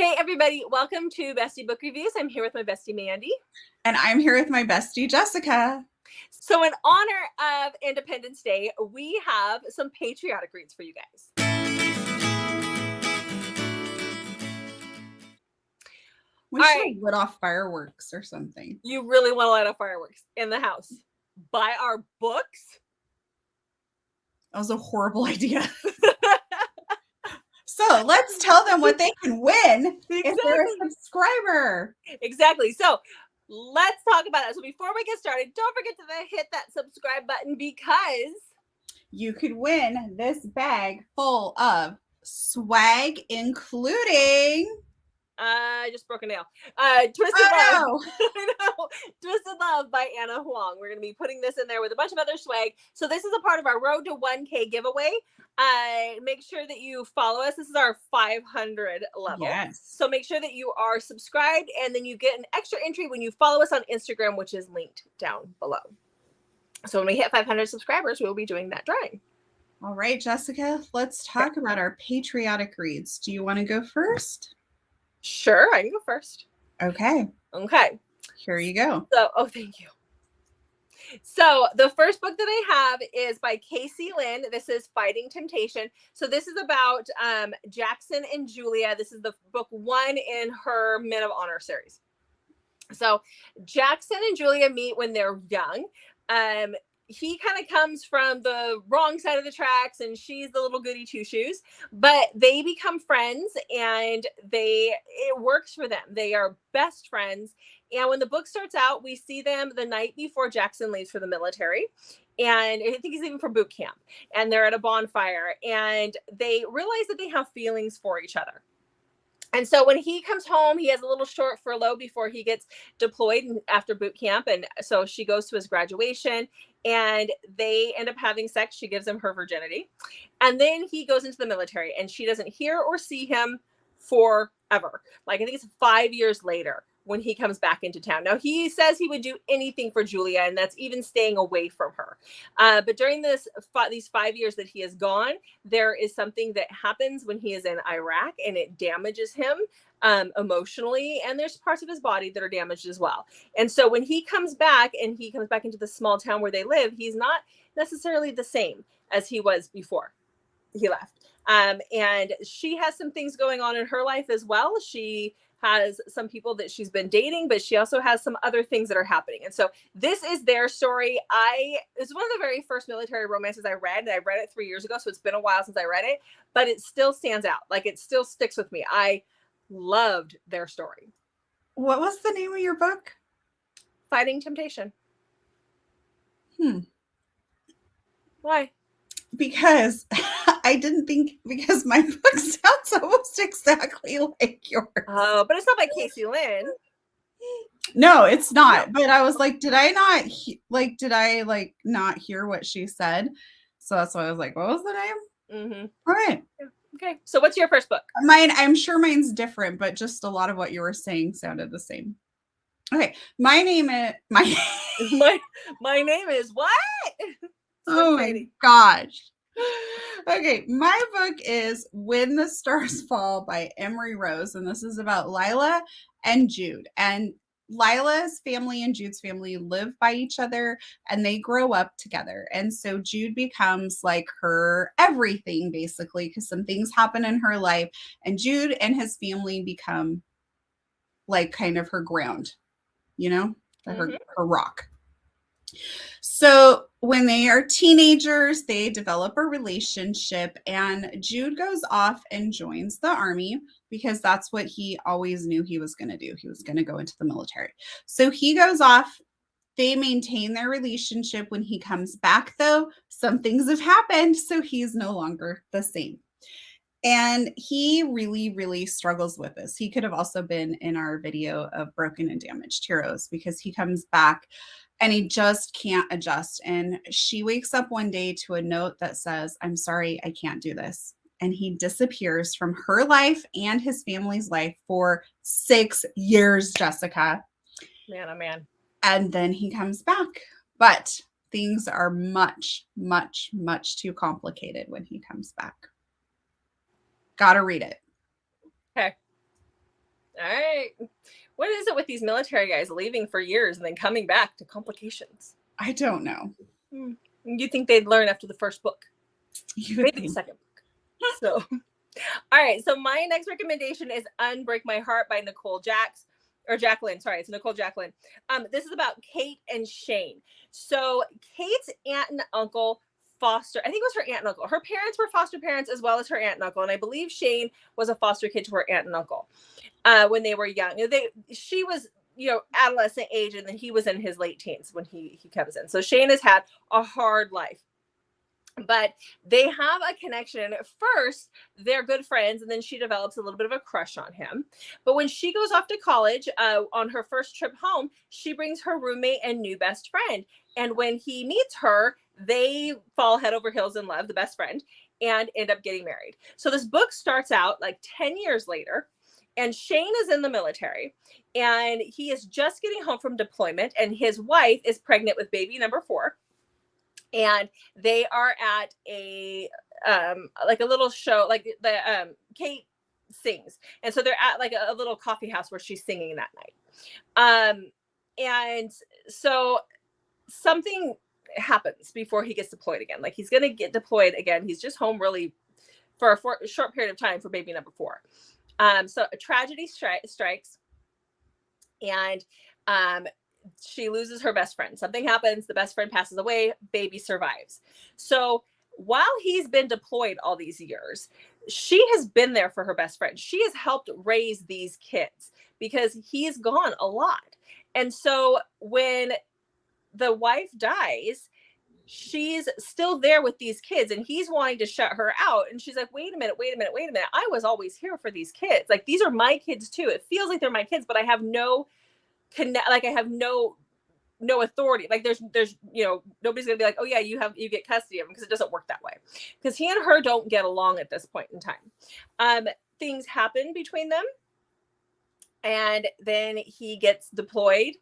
Hey everybody, welcome to Bestie Book Reviews. I'm here with my bestie Mandy. And I'm here with my bestie Jessica. So in honor of Independence Day, we have some patriotic reads for you guys. We should have lit off fireworks or something. You really want to light off fireworks in the house? Buy our books? That was a horrible idea. So let's tell them what they can win if they're a subscriber. Exactly. So let's talk about it. So before we get started, don't forget to hit that subscribe button because you could win this bag full of swag, including I just broke a nail. Twisted Love. No. I know. Twisted Love by Anna Huang. We're going to be putting this in there with a bunch of other swag. So this is a part of our Road to 1K giveaway. Make sure that you follow us. This is our 500 level. Yes. So make sure that you are subscribed, and then you get an extra entry when you follow us on Instagram, which is linked down below. So when we hit 500 subscribers, we'll be doing that drawing. All right, Jessica, let's talk about our patriotic reads. Do you want to go first? Sure, I can go first. Okay. Here you go. So, thank you. So the first book that I have is by Casey Lynn. This is Fighting Temptation. So this is about Jackson and Julia. This is the book 1 in her Men of Honor series. So Jackson and Julia meet when they're young. He kind of comes from the wrong side of the tracks and she's the little goody two shoes, but they become friends and it works for them. They are best friends. And when the book starts out, we see them the night before Jackson leaves for the military. And I think he's leaving for boot camp, and they're at a bonfire and they realize that they have feelings for each other. And so when he comes home, he has a little short furlough before he gets deployed after boot camp. And so she goes to his graduation and they end up having sex. She gives him her virginity. And then he goes into the military and she doesn't hear or see him forever. Like I think it's 5 years later when he comes back into town. Now he says he would do anything for Julia, and that's even staying away from her. But during these 5 years that he is gone, there is something that happens when he is in Iraq, and it damages him emotionally, and there's parts of his body that are damaged as well. And so when he comes back into the small town where they live, he's not necessarily the same as he was before he left. And she has some things going on in her life as well. She has some people that she's been dating, but she also has some other things that are happening. And so this is their story. It's one of the very first military romances I read, and I read it 3 years ago, so it's been a while since I read it, but it still stands out. Like it still sticks with me. I loved their story. What was the name of your book? Fighting Temptation. Why? Because because my book sounds almost exactly like yours. Oh, but it's not by Casey Lynn. No, it's not. But I was like, did I not hear what she said? So that's why I was like, what was the name? Mm-hmm. All right. Okay. So what's your first book? I'm sure mine's different, but just a lot of what you were saying sounded the same. Okay. My name is my name is what? Oh my gosh. Okay, my book is When the Stars Fall by Emery Rose, and this is about Lila and Jude. And Lila's family and Jude's family live by each other, and they grow up together. And so Jude becomes like her everything, basically, because some things happen in her life, and Jude and his family become like kind of her ground, her rock. So when they are teenagers, they develop a relationship, and Jude goes off and joins the army because that's what he always knew he was going to do. He was going to go into the military. So he goes off. They maintain their relationship. When he comes back, though, some things have happened, so he's no longer the same. And he really, really struggles with this. He could have also been in our video of Broken and Damaged Heroes because he comes back and he just can't adjust. And she wakes up one day to a note that says, "I'm sorry, I can't do this." And he disappears from her life and his family's life for 6 years, Jessica. Man, oh man. And then he comes back. But things are much, much, much too complicated when he comes back. Gotta read it. Okay. All right. What is it with these military guys leaving for years and then coming back to complications? I don't know. You think they'd learn after the first book? Maybe the second book. So, all right. So my next recommendation is Unbreak My Heart by Jacqueline. Sorry, it's Nicole Jacqueline. This is about Kate and Shane. So Kate's aunt and uncle I think it was her aunt and uncle. Her parents were foster parents as well as her aunt and uncle. And I believe Shane was a foster kid to her aunt and uncle when they were young. She was, adolescent age, and then he was in his late teens when he comes in. So Shane has had a hard life. But they have a connection. First, they're good friends, and then she develops a little bit of a crush on him. But when she goes off to college, on her first trip home, she brings her roommate and new best friend. And when he meets her, they fall head over heels in love, the best friend, and end up getting married. So this book starts out like 10 years later, and Shane is in the military, and he is just getting home from deployment, and his wife is pregnant with baby number 4. And they are at a like a little show, like the Kate sings, and so they're at like a little coffee house where she's singing that night. And so something happens before he gets deployed again. Like, he's gonna get deployed again. He's just home really for a short period of time for baby number 4. So a tragedy strikes, and she loses her best friend. Something happens, the best friend passes away, baby survives. So while he's been deployed all these years, she has been there for her best friend. She has helped raise these kids because he's gone a lot. And so when the wife dies, she's still there with these kids, and he's wanting to shut her out. And she's like, wait a minute. I was always here for these kids. Like, these are my kids too. It feels like they're my kids, but I have no I have no authority. Like, there's nobody's gonna be like, oh yeah, you get custody of them, because it doesn't work that way, because he and her don't get along at this point in time. Things happen between them, and then he gets deployed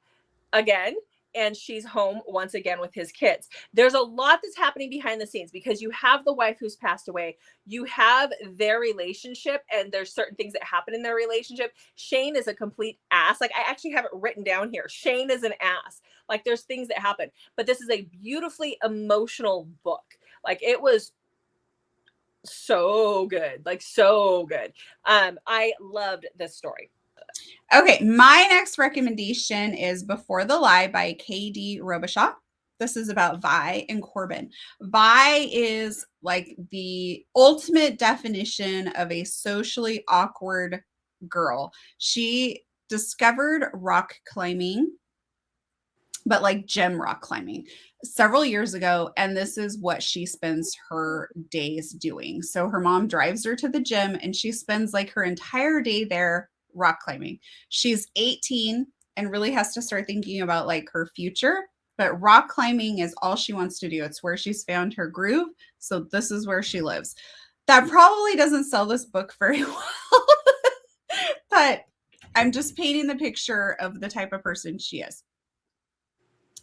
again, and she's home once again with his kids. There's a lot that's happening behind the scenes, because you have the wife who's passed away, you have their relationship, and there's certain things that happen in their relationship. Shane is a complete ass. Like, I actually have it written down here. Shane is an ass. Like, there's things that happen, but this is a beautifully emotional book. Like, it was so good, like so good. I loved this story. Okay, my next recommendation is Before the Lie by Kade Robichaud. This is about Vi and Corbin. Vi is like the ultimate definition of a socially awkward girl. She discovered rock climbing, but like gem rock climbing, several years ago, and this is what she spends her days doing. So her mom drives her to the gym, and she spends like her entire day there rock climbing. She's 18 and really has to start thinking about like her future, but rock climbing is all she wants to do. It's where she's found her groove. So this is where she lives. That probably doesn't sell this book very well, but I'm just painting the picture of the type of person she is.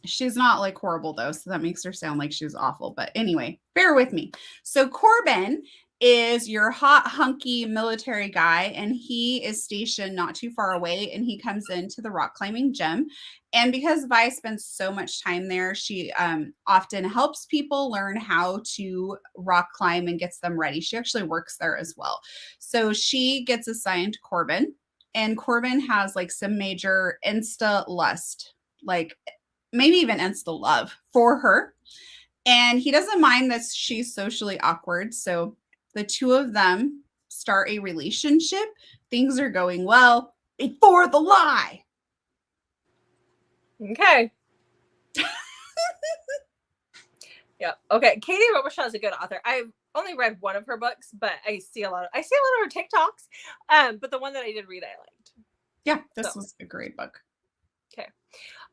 She's not like horrible though, so that makes her sound like she's awful. But anyway, bear with me. So Corbin is your hot, hunky military guy, and he is stationed not too far away, and he comes into the rock climbing gym. And because Vi spends so much time there, she often helps people learn how to rock climb and gets them ready. She actually works there as well. So she gets assigned Corbin, and Corbin has like some major insta lust, like maybe even insta love for her. And he doesn't mind that she's socially awkward. So the two of them start a relationship. Things are going well before the lie. Okay. Yeah. Okay. Kade Robichaud is a good author. I've only read one of her books, but I see a lot of her TikToks. But the one that I did read, I liked. Yeah, this was a great book. Okay.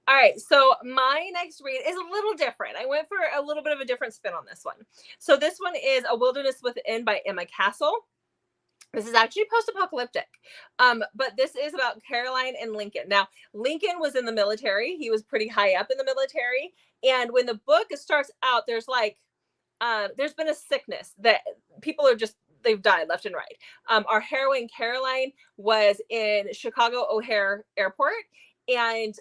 All right, so my next read is a little different. I went for a little bit of a different spin on this one. So this one is A Wilderness Within by Emma Castle. This is actually post-apocalyptic, but this is about Caroline and Lincoln. Now, Lincoln was in the military. He was pretty high up in the military. And when the book starts out, there's like, there's been a sickness that people are just they've died left and right. Our heroine Caroline was in Chicago O'Hare Airport, and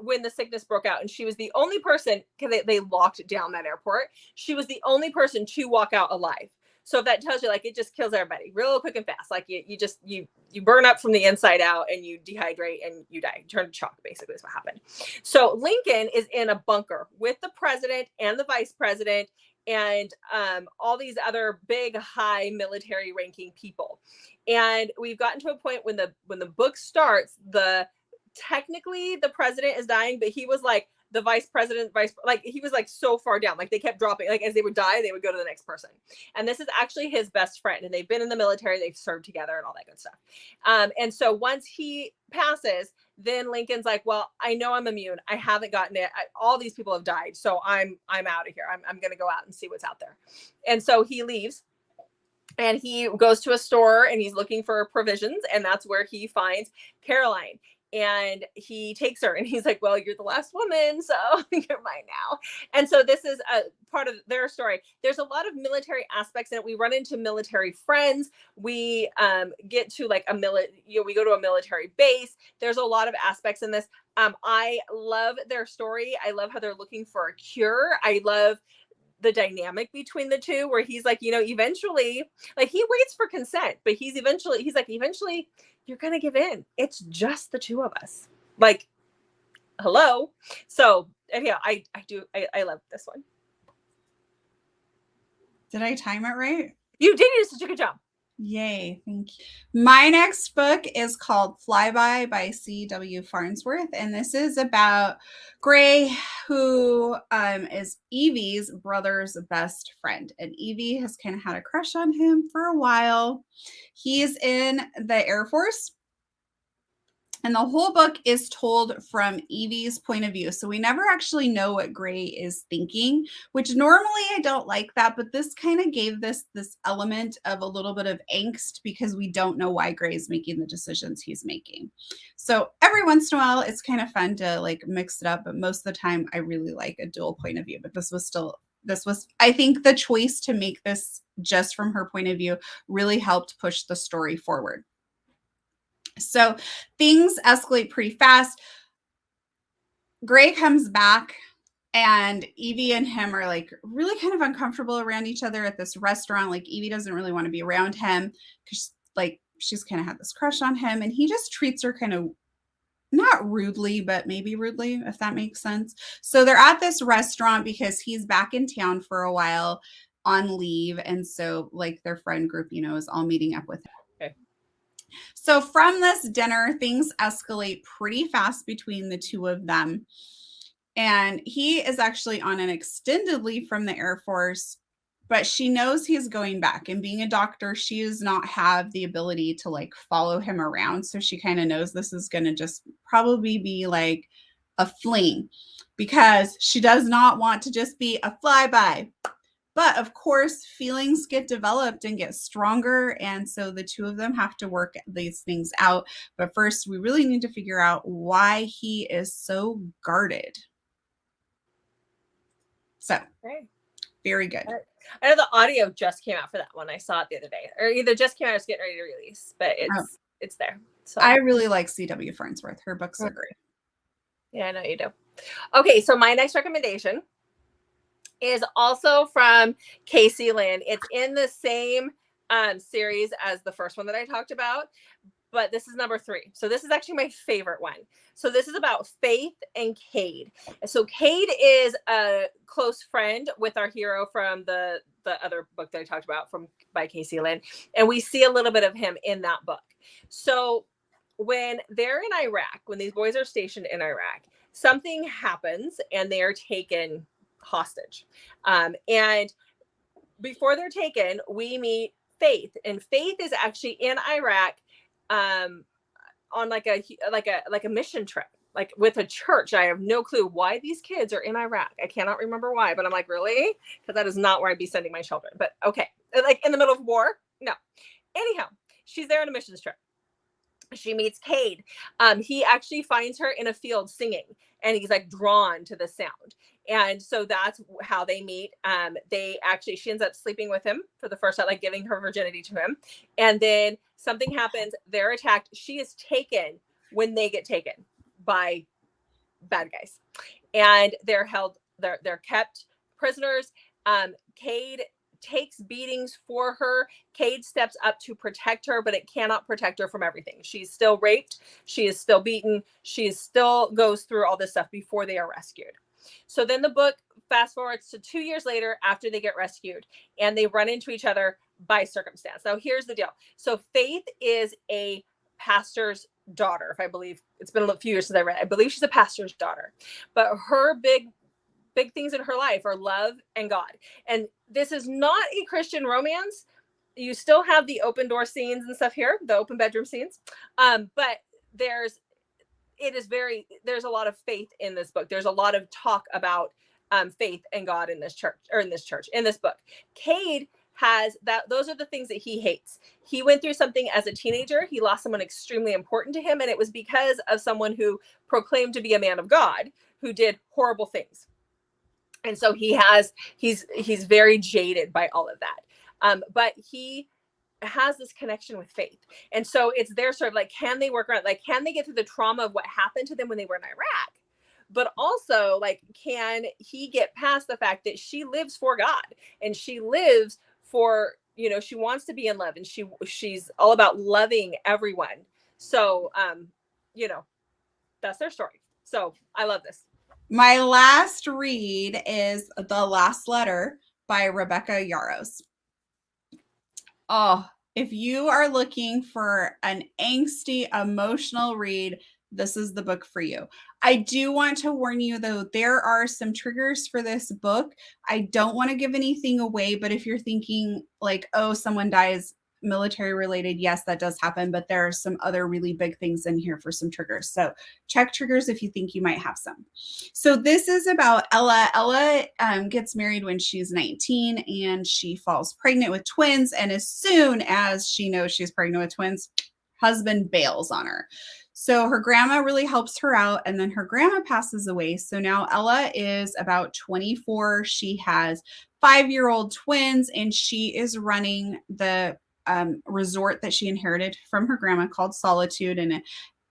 when the sickness broke out, and she was the only person, because they locked down that airport, she was the only person to walk out alive. So if that tells you, like, it just kills everybody real quick and fast. Like you burn up from the inside out, and you dehydrate and you die. You turn to chalk, basically, is what happened. So Lincoln is in a bunker with the president and the vice president and all these other big, high military ranking people. And we've gotten to a point when the book starts, technically the president is dying, but he was like the vice president, like he was like so far down, like they kept dropping, like as they would die, they would go to the next person. And this is actually his best friend, and they've been in the military, they've served together and all that good stuff. And so once he passes, then Lincoln's like, well, I know I'm immune. I haven't gotten it. All these people have died. So I'm out of here. I'm going to go out and see what's out there. And so he leaves. And he goes to a store and he's looking for provisions. And that's where he finds Caroline. And he takes her and he's like, well, you're the last woman, so you're mine now. And so this is a part of their story. There's a lot of military aspects in it. We run into military friends. We get to like we go to a military base. There's a lot of aspects in this. I love their story. I love how they're looking for a cure. I love the dynamic between the two, where he's like, eventually, like he waits for consent, but he's like, eventually you're going to give in. It's just the two of us. Like, hello. So anyhow, I love this one. Did I time it right? You did. You did such a good job. Yay, thank you. My next book is called Flyby by C.W. Farnsworth, and this is about Gray, who is Evie's brother's best friend. And Evie has kind of had a crush on him for a while. He's in the Air Force. And the whole book is told from Evie's point of view. So we never actually know what Gray is thinking, which normally I don't like that. But this kind of gave this element of a little bit of angst because we don't know why Gray is making the decisions he's making. So every once in a while, it's kind of fun to like mix it up. But most of the time, I really like a dual point of view. But this was, I think the choice to make this just from her point of view really helped push the story forward. So things escalate pretty fast. Gray comes back and Evie and him are like really kind of uncomfortable around each other at this restaurant. Like Evie doesn't really want to be around him because like she's kind of had this crush on him, and he just treats her kind of not rudely, but maybe rudely, if that makes sense. So they're at this restaurant because he's back in town for a while on leave. And so like their friend group, is all meeting up with him. Okay. So from this dinner, things escalate pretty fast between the two of them. And he is actually on an extended leave from the Air Force, but she knows he's going back. And being a doctor, she does not have the ability to like follow him around. So she kind of knows this is going to just probably be like a fling because she does not want to just be a flyby. But of course, feelings get developed and get stronger. And so the two of them have to work these things out. But first, we really need to figure out why he is so guarded. So, very good. I know the audio just came out for that one. I saw it the other day. Or either just came out or it's getting ready to release. But it's there. So I really like C.W. Farnsworth. Her books are great. Yeah, I know you do. Okay, so my next recommendation is also from Casey Lynn. It's in the same series as the first one that I talked about, but this is number 3. So this is actually my favorite one. So this is about Faith and Kade. So Kade is a close friend with our hero from the other book that I talked about by Casey Lynn. And we see a little bit of him in that book. So when they're in Iraq, when these boys are stationed in Iraq, something happens and they are taken hostage. And before they're taken, we meet Faith, and Faith is actually in Iraq on like a mission trip, like with a church. I have no clue why these kids are in Iraq. I cannot remember why, but I'm like, really? Because that is not where I'd be sending my children. But okay, like in the middle of war? No. Anyhow, she's there on a missions trip. she meets Kade. He actually finds her in a field singing, and he's like drawn to the sound. And so that's how they meet. She ends up sleeping with him for the first time, like giving her virginity to him. And then something happens. They're attacked. She is taken when they get taken by bad guys, and they're held. They're kept prisoners. Kade takes beatings for her. Kade steps up to protect her, but it cannot protect her from everything. She's still raped. She is still beaten. She still goes through all this stuff before they are rescued. So then the book fast forwards to 2 years later after they get rescued, and they run into each other by circumstance. Now, here's the deal. So Faith is a pastor's daughter, if I believe. It's been a few years since I read it. I believe she's a pastor's daughter, but her big things in her life are love and God. And this is not a Christian romance. You still have the open door scenes and stuff here, the open bedroom scenes. But there's a lot of faith in this book. There's a lot of talk about faith and God in this book. Kade has that. Those are the things that he hates. He went through something as a teenager. He lost someone extremely important to him, and it was because of someone who proclaimed to be a man of God who did horrible things. And so he's very jaded by all of that. But he has this connection with faith. And so it's their sort of like, can they work around? Like, can they get through the trauma of what happened to them when they were in Iraq? But also, like, can he get past the fact that she lives for God, and she lives for, she wants to be in love, and she's all about loving everyone. So, that's their story. So I love this. My last read is The Last Letter by Rebecca Yarros. Oh, if you are looking for an angsty, emotional read, this is the book for you. I do want to warn you, though, there are some triggers for this book. I don't want to give anything away, but if you're thinking like, oh, someone dies military related, yes, that does happen, but there are some other really big things in here for some triggers. So check triggers if you think you might have some. So this is about Ella. Ella gets married when she's 19, and she falls pregnant with twins. And as soon as she knows she's pregnant with twins, husband bails on her. So her grandma really helps her out, and then her grandma passes away. So now Ella is about 24. She has 5-year-old twins, and she is running the resort that she inherited from her grandma called Solitude.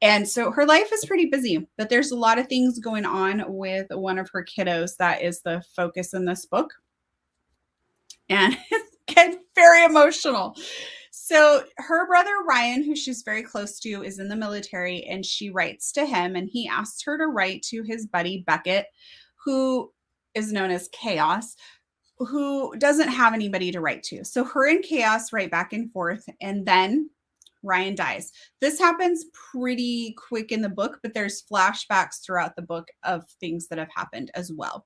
And so her life is pretty busy, but there's a lot of things going on with one of her kiddos that is the focus in this book. And it gets very emotional. So her brother, Ryan, who she's very close to, is in the military, and she writes to him, and he asks her to write to his buddy, Beckett, who is known as Chaos, who doesn't have anybody to write to. So her and Chaos write back and forth, and then Ryan dies. This happens pretty quick in the book, but there's flashbacks throughout the book of things that have happened as well.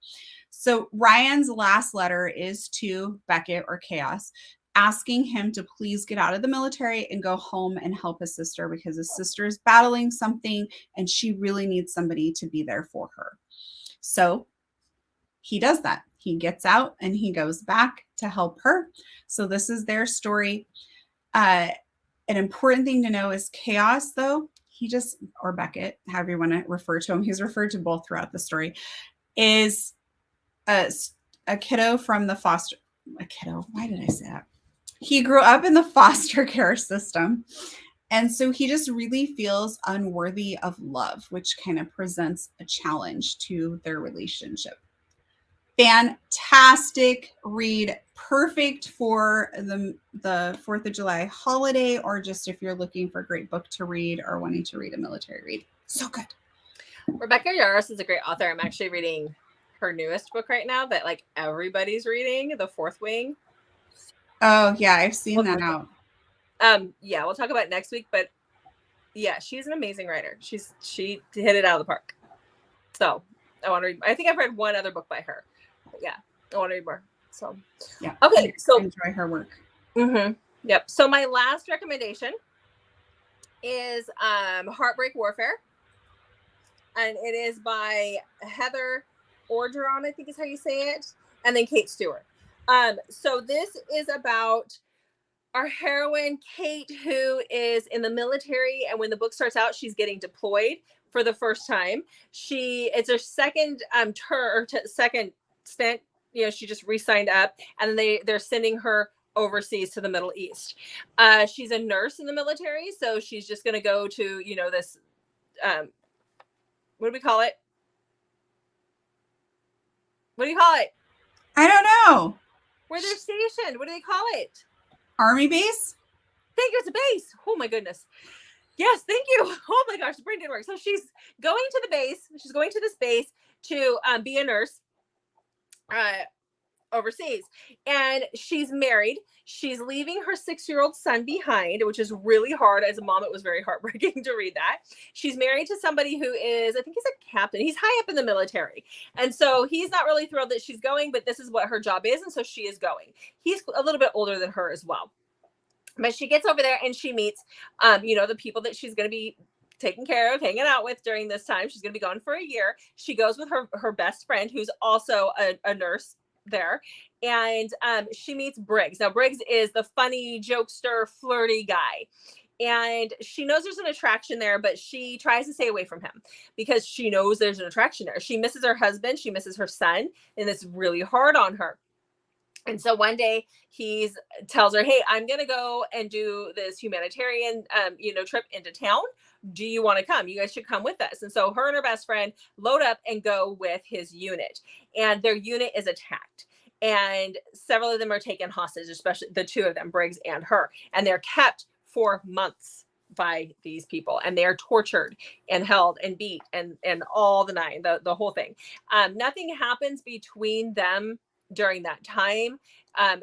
So Ryan's last letter is to Beckett, or Chaos, asking him to please get out of the military and go home and help his sister, because his sister is battling something and she really needs somebody to be there for her. So he does that. He gets out and he goes back to help her. So this is their story. An important thing to know is Chaos, though, or Beckett, however you want to refer to him, he's referred to both throughout the story, is a kiddo from the foster, why did I say that? He grew up in the foster care system. And so he just really feels unworthy of love, which kind of presents a challenge to their relationship. Fantastic read, perfect for the 4th of July holiday, or just if you're looking for a great book to read or wanting to read a military read. So good. Rebecca Yarros is a great author. I'm actually reading her newest book right now that like everybody's reading, The Fourth Wing. Oh yeah, I've seen that out. Yeah, we'll talk about it next week, but yeah, she's an amazing writer. She hit it out of the park. So I want to read. I think I've read one other book by her. But yeah, I want to read more. So yeah, okay. So enjoy her work. Mm-hmm. Yep. So my last recommendation is Heartbreak Warfare, and it is by Heather Orgeron, I think is how you say it, and then Kate Stewart. So this is about our heroine, Kate, who is in the military, and when the book starts out, she's getting deployed for the first time. It's her second second stint. You know, she just re-signed up, and then they're sending her overseas to the Middle East. She's a nurse in the military, so she's just going to go to, you know, this what do we call it? What do you call it? I don't know. Where they're stationed. What do they call it? Army base? Thank you. It's a base. Oh my goodness. Yes, thank you. Oh my gosh, the brain didn't work. So she's going to the base. She's going to this base to be a nurse overseas. And she's married. She's leaving her 6-year-old son behind, which is really hard. As a mom, it was very heartbreaking to read that. She's married to somebody who is, I think he's a captain. He's high up in the military. And so he's not really thrilled that she's going, but this is what her job is. And so she is going. He's a little bit older than her as well. But she gets over there and she meets, you know, the people that she's going to be taking care of, hanging out with during this time. She's going to be gone for a year. She goes with her best friend, who's also a nurse there. And she meets Briggs. Now, Briggs is the funny, jokester, flirty guy. And she knows there's an attraction there, but she tries to stay away from him because she knows there's an attraction there. She misses her husband. She misses her son. And it's really hard on her. And so one day he tells her, hey, I'm going to go and do this humanitarian, you know, trip into town. Do you want to come? You guys should come with us. And so her and her best friend load up and go with his unit, and their unit is attacked. And several of them are taken hostage, especially the two of them, Briggs and her. And they're kept for months by these people, and they are tortured and held and beat and all the nine, the whole thing. Nothing happens between them during that time,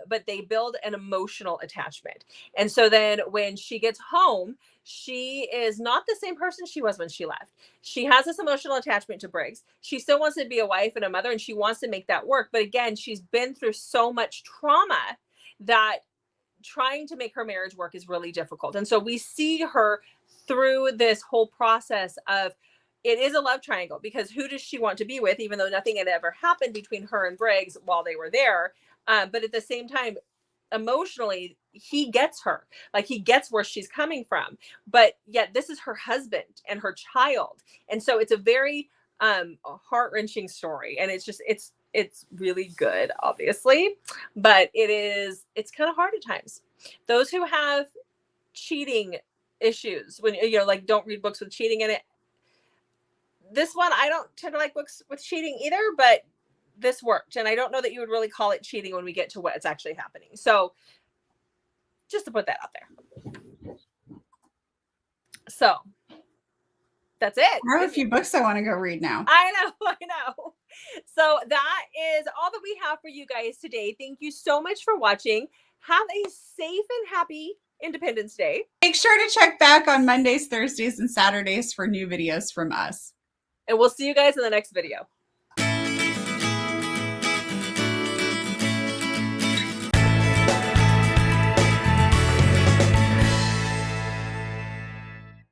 but they build an emotional attachment. And so then when she gets home, she is not the same person she was when she left. She has this emotional attachment to Briggs. She still wants to be a wife and a mother, and she wants to make that work. But again, she's been through so much trauma that trying to make her marriage work is really difficult. And so we see her through this whole process of, it is a love triangle, because who does she want to be with, even though nothing had ever happened between her and Briggs while they were there. But at the same time, emotionally, he gets her, like he gets where she's coming from, but yet this is her husband and her child. And so it's a very heart-wrenching story. And it's really good, obviously, but it's kind of hard at times. Those who have cheating issues, when, you know, like, don't read books with cheating in it. This one, I don't tend to like books with cheating either, but this worked. And I don't know that you would really call it cheating when we get to what's actually happening. So just to put that out there. So that's it. I have a few books I want to go read now. I know. So that is all that we have for you guys today. Thank you so much for watching. Have a safe and happy Independence Day. Make sure to check back on Mondays, Thursdays, and Saturdays for new videos from us. And we'll see you guys in the next video.